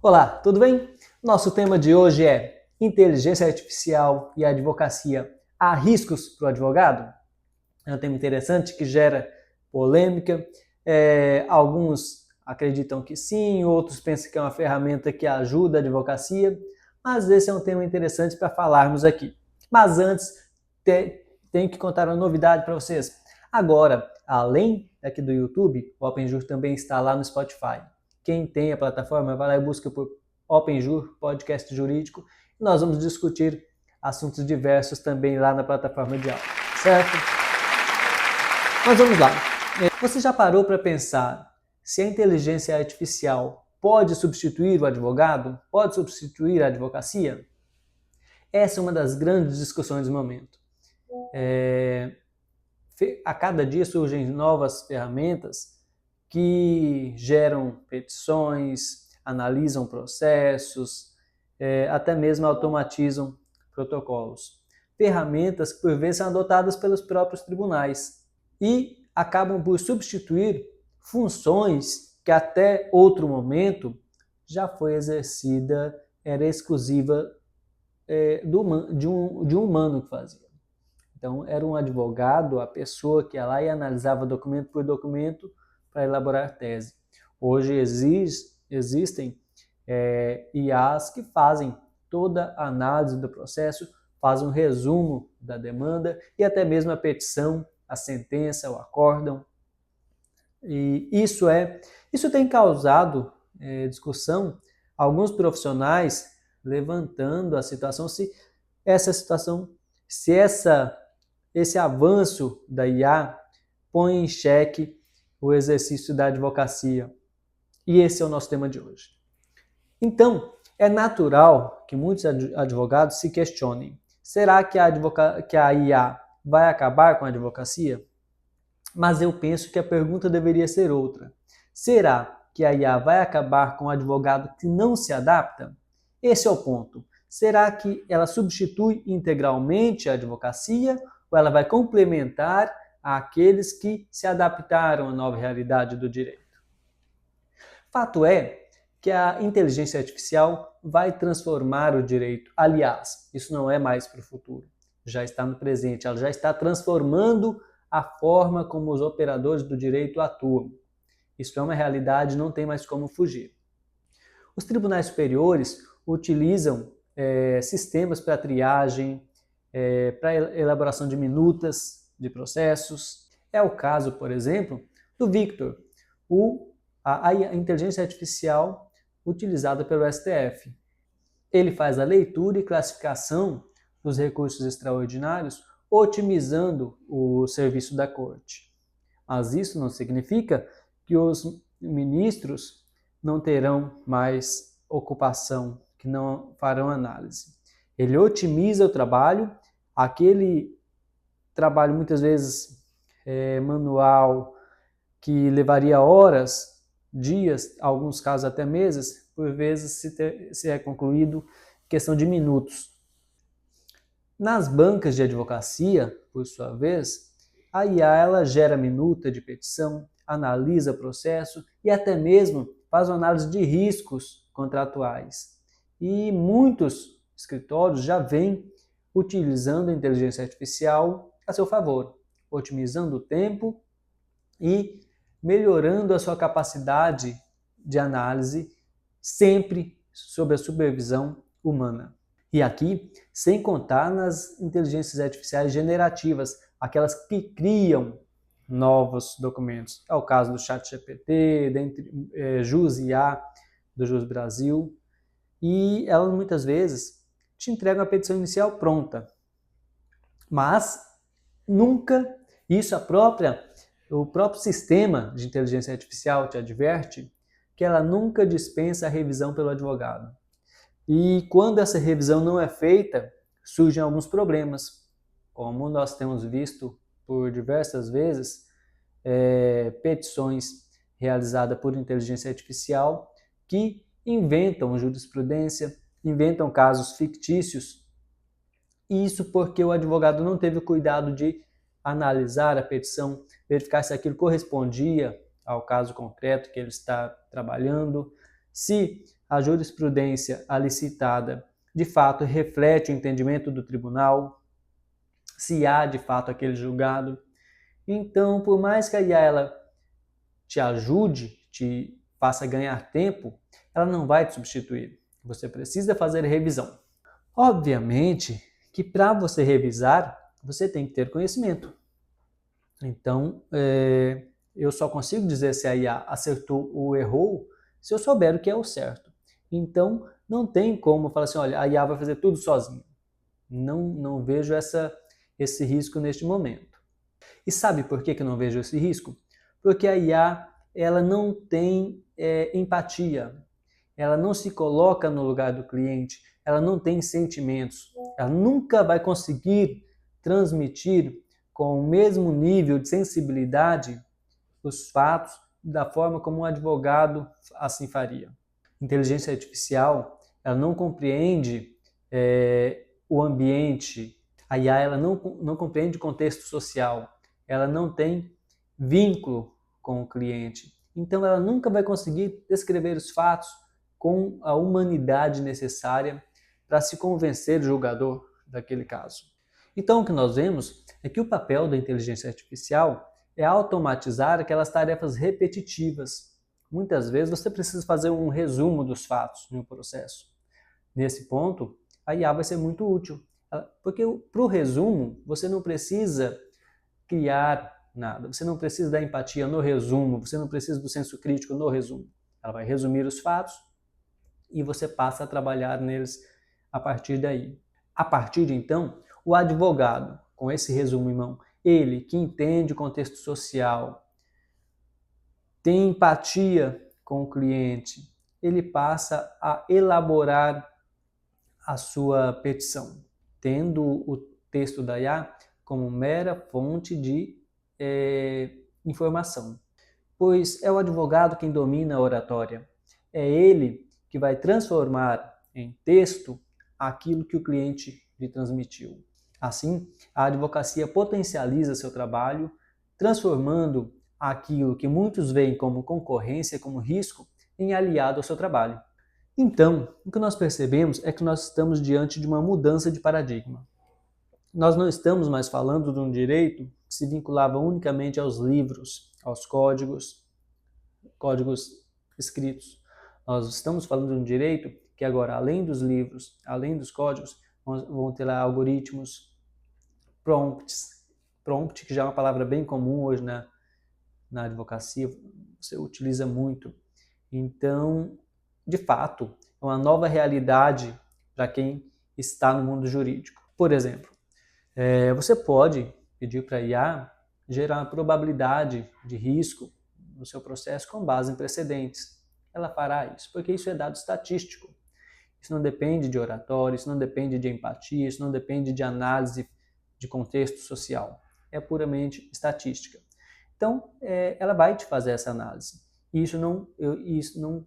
Olá, tudo bem? Nosso tema de hoje é inteligência artificial e advocacia. Há riscos para o advogado? É um tema interessante que gera polêmica. Alguns acreditam que sim, outros pensam que é uma ferramenta que ajuda a advocacia, mas esse é um tema interessante para falarmos aqui. Mas antes, tenho que contar uma novidade para vocês. Agora, além aqui do YouTube, o OpenJur também está lá no Spotify. Quem tem a plataforma, vai lá e busca por OpenJur, podcast jurídico, e nós vamos discutir assuntos diversos também lá na plataforma de aula, certo? Mas vamos lá. Você já parou para pensar se a inteligência artificial pode substituir o advogado? Pode substituir a advocacia? Essa é uma das grandes discussões do momento. A cada dia surgem novas ferramentas que geram petições, analisam processos, até mesmo automatizam protocolos. Ferramentas que por vezes são adotadas pelos próprios tribunais e acabam por substituir funções que até outro momento já foi exercida, era exclusiva de um humano que fazia. Então, era um advogado, a pessoa que ia lá e analisava documento por documento para elaborar tese. Hoje existem IAs que fazem toda a análise do processo, fazem um resumo da demanda e até mesmo a petição, a sentença, o acórdão. E isso tem causado discussão, alguns profissionais levantando a situação, esse avanço da IA põe em xeque o exercício da advocacia. E esse é o nosso tema de hoje. Então, é natural que muitos advogados se questionem: será que a IA vai acabar com a advocacia? Mas eu penso que a pergunta deveria ser outra. Será que a IA vai acabar com o advogado que não se adapta? Esse é o ponto. Será que ela substitui integralmente a advocacia ou ela vai complementar aqueles que se adaptaram à nova realidade do direito? Fato é que a inteligência artificial vai transformar o direito. Aliás, isso não é mais para o futuro, já está no presente, ela já está transformando a forma como os operadores do direito atuam. Isso é uma realidade, não tem mais como fugir. Os tribunais superiores utilizam sistemas para triagem, para elaboração de minutas de processos. É o caso, por exemplo, do Victor, a inteligência artificial utilizada pelo STF. Ele faz a leitura e classificação dos recursos extraordinários, otimizando o serviço da corte. Mas isso não significa que os ministros não terão mais ocupação, que não farão análise. Ele otimiza o trabalho, aquele trabalho muitas vezes manual, que levaria horas, dias, alguns casos até meses, por vezes se é concluído em questão de minutos. Nas bancas de advocacia, por sua vez, a IA ela gera minuta de petição, analisa o processo e até mesmo faz uma análise de riscos contratuais. E muitos escritórios já vêm utilizando a inteligência artificial a seu favor, otimizando o tempo e melhorando a sua capacidade de análise, sempre sob a supervisão humana. E aqui, sem contar nas inteligências artificiais generativas, aquelas que criam novos documentos. É o caso do ChatGPT, JusIA, do Jus Brasil. E elas muitas vezes te entregam a petição inicial pronta. Mas nunca, o próprio sistema de inteligência artificial te adverte que ela nunca dispensa a revisão pelo advogado. E quando essa revisão não é feita, surgem alguns problemas, como nós temos visto por diversas vezes, petições realizadas por inteligência artificial que inventam jurisprudência, inventam casos fictícios. Isso porque o advogado não teve o cuidado de analisar a petição, verificar se aquilo correspondia ao caso concreto que ele está trabalhando, se a jurisprudência ali citada de fato reflete o entendimento do tribunal, se há de fato aquele julgado. Então, por mais que a IA ela te ajude, te faça ganhar tempo, ela não vai te substituir. Você precisa fazer revisão. Obviamente que para você revisar, você tem que ter conhecimento. Então, eu só consigo dizer se a IA acertou ou errou se eu souber o que é o certo. Então, não tem como falar assim, olha, a IA vai fazer tudo sozinha. Não vejo esse risco neste momento. E sabe por que eu não vejo esse risco? Porque a IA ela não tem empatia, ela não se coloca no lugar do cliente, ela não tem sentimentos, ela nunca vai conseguir transmitir com o mesmo nível de sensibilidade os fatos da forma como um advogado assim faria. Inteligência artificial, ela não compreende o ambiente, a IA ela não compreende o contexto social, ela não tem vínculo com o cliente. Então ela nunca vai conseguir descrever os fatos com a humanidade necessária para se convencer o julgador daquele caso. Então o que nós vemos é que o papel da inteligência artificial é automatizar aquelas tarefas repetitivas. Muitas vezes você precisa fazer um resumo dos fatos em um processo. Nesse ponto, a IA vai ser muito útil, porque para o resumo você não precisa criar nada, você não precisa da empatia no resumo, você não precisa do senso crítico no resumo. Ela vai resumir os fatos e você passa a trabalhar neles a partir daí. A partir de então, o advogado, com esse resumo em mão, ele que entende o contexto social, tem empatia com o cliente, ele passa a elaborar a sua petição, tendo o texto da IA como mera fonte de informação. Pois é o advogado quem domina a oratória. É ele que vai transformar em texto aquilo que o cliente lhe transmitiu. Assim, a advocacia potencializa seu trabalho, transformando aquilo que muitos veem como concorrência, como risco, em aliado ao seu trabalho. Então, o que nós percebemos é que nós estamos diante de uma mudança de paradigma. Nós não estamos mais falando de um direito que se vinculava unicamente aos livros, aos códigos escritos. Nós estamos falando de um direito que agora, além dos livros, além dos códigos, vão ter lá algoritmos, prompt, que já é uma palavra bem comum hoje na advocacia, você utiliza muito. Então, de fato, é uma nova realidade para quem está no mundo jurídico. Por exemplo, você pode pedir para a IA gerar uma probabilidade de risco no seu processo com base em precedentes. Ela fará isso, porque isso é dado estatístico. Isso não depende de oratório, isso não depende de empatia, isso não depende de análise de contexto social. É puramente estatística. Então, ela vai te fazer essa análise. Isso não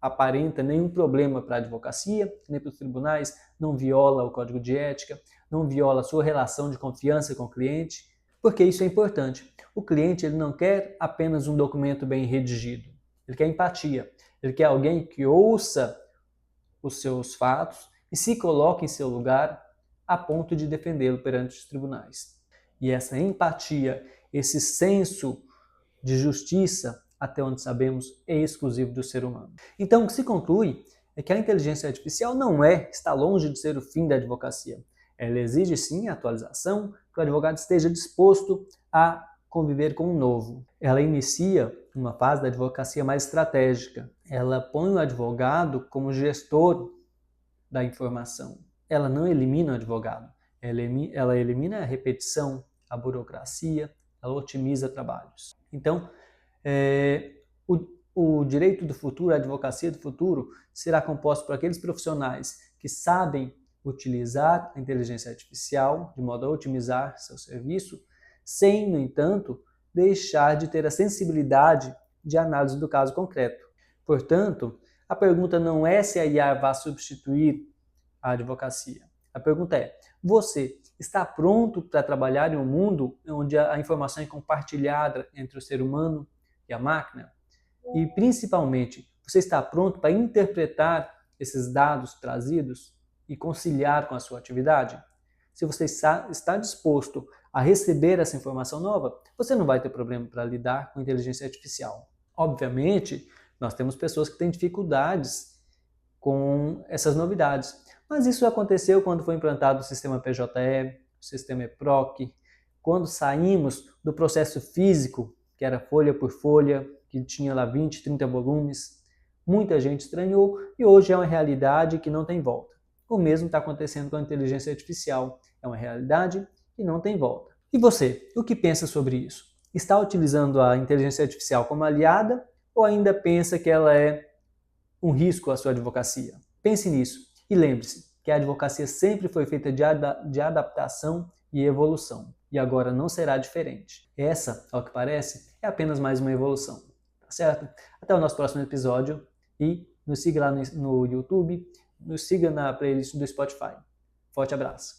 aparenta nenhum problema para a advocacia, nem para os tribunais, não viola o código de ética, não viola a sua relação de confiança com o cliente, porque isso é importante. O cliente ele não quer apenas um documento bem redigido, ele quer empatia, ele quer alguém que ouça os seus fatos e se coloque em seu lugar a ponto de defendê-lo perante os tribunais. E essa empatia, esse senso de justiça, até onde sabemos, é exclusivo do ser humano. Então, o que se conclui é que a inteligência artificial está longe de ser o fim da advocacia. Ela exige sim a atualização, que o advogado esteja disposto a conviver com o novo. Ela inicia uma fase da advocacia mais estratégica. Ela põe o advogado como gestor da informação. Ela não elimina o advogado. Ela elimina a repetição, a burocracia, ela otimiza trabalhos. Então, o direito do futuro, a advocacia do futuro, será composto por aqueles profissionais que sabem utilizar a inteligência artificial de modo a otimizar seu serviço, sem, no entanto, deixar de ter a sensibilidade de análise do caso concreto. Portanto, a pergunta não é se a IA vai substituir a advocacia. A pergunta é, você está pronto para trabalhar em um mundo onde a informação é compartilhada entre o ser humano e a máquina? E, principalmente, Você está pronto para interpretar esses dados trazidos e conciliar com a sua atividade? Se você está disposto a receber essa informação nova, você não vai ter problema para lidar com inteligência artificial. Obviamente, nós temos pessoas que têm dificuldades com essas novidades, mas isso aconteceu quando foi implantado o sistema PJE, o sistema EPROC, quando saímos do processo físico, que era folha por folha, que tinha lá 20, 30 volumes. Muita gente estranhou e hoje é uma realidade que não tem volta. O mesmo está acontecendo com a inteligência artificial. É uma realidade que não tem volta. E você, o que pensa sobre isso? Está utilizando a inteligência artificial como aliada ou ainda pensa que ela é um risco à sua advocacia? Pense nisso e lembre-se que a advocacia sempre foi feita de adaptação e evolução. E agora não será diferente. Essa, ao que parece, é apenas mais uma evolução. Tá certo? Até o nosso próximo episódio e nos siga lá no YouTube, nos siga na playlist do Spotify. Forte abraço!